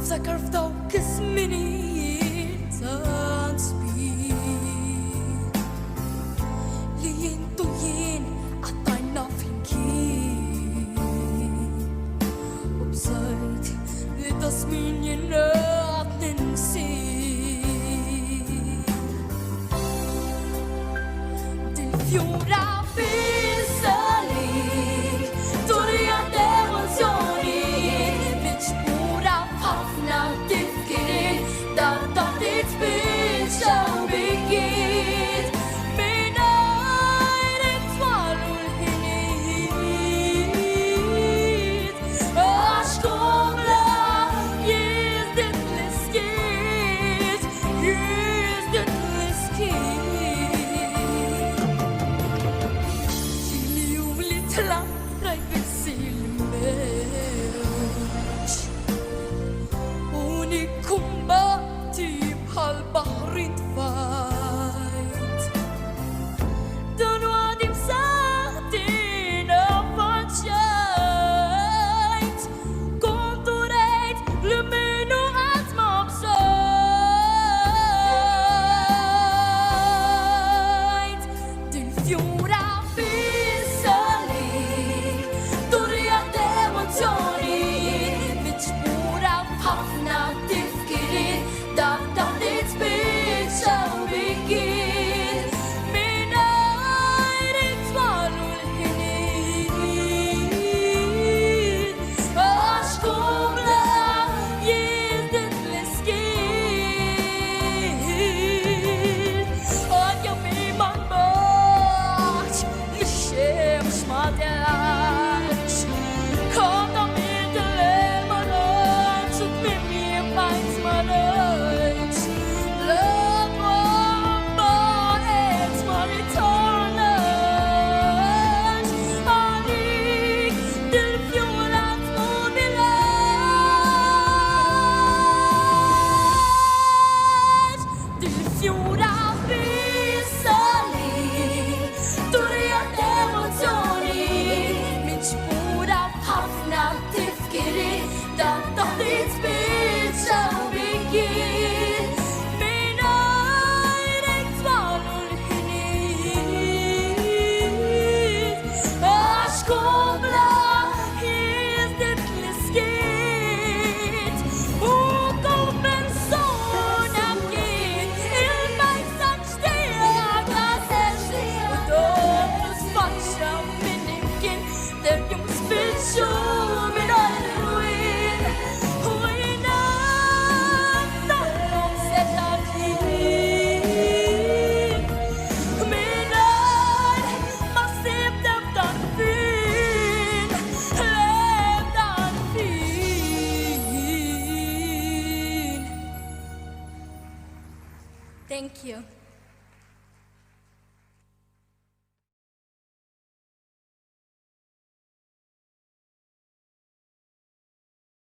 Ftakar f'dawk iż-żminijiet tant sbieħ li jintu jien għattajna flimkien u bżajt li ta' żmien jingħad ninsih dil-fjura fis-salik turja d-emozjoni miġbura f'ħafna tifkiriet dat titspiċċaw bikiet mingħajr it-tfal u l-ħinijiet għax komla jiżdied l-iskiet fil-jum li tla' rajt bis-silmeċ Unikumbati bħal baħri tfajt Dan għadi b'saħtin affaċċajt Kontu rejt li minnu qatt ma bżajt Dil-fjura fis-salik turja d-emozzjoni miġbura f'ħafna tifkiriet dat titspiċċaw bikiet mingħajr it-tfal u l-ħinijiet għax komla jiżdied l-iskiet għadja mi ma nbaħx li x-xemx ma telgħax Konna mid-dilema nagħx u tmimmi bajt ma nagħx L-aqwa baqgħet ma ritornax Għalik dil-fjura tmudilax Dil-fjura fis-salik turja d-emozzjoni miġbura f'ħafna tifkiriet dat titspiċċaw bikiet mingħajr it-tfal u l-ħinijiet għax komla jiżdied l-iskiet u kull persuna kien il-messaġġ tiegħek għażel u doppju sfaxxa minn imkien dejjem spiċċu mingħajr il-wien u jiena naħlom se taħlin mingħajr ma ssib l-ebda fin Thank you.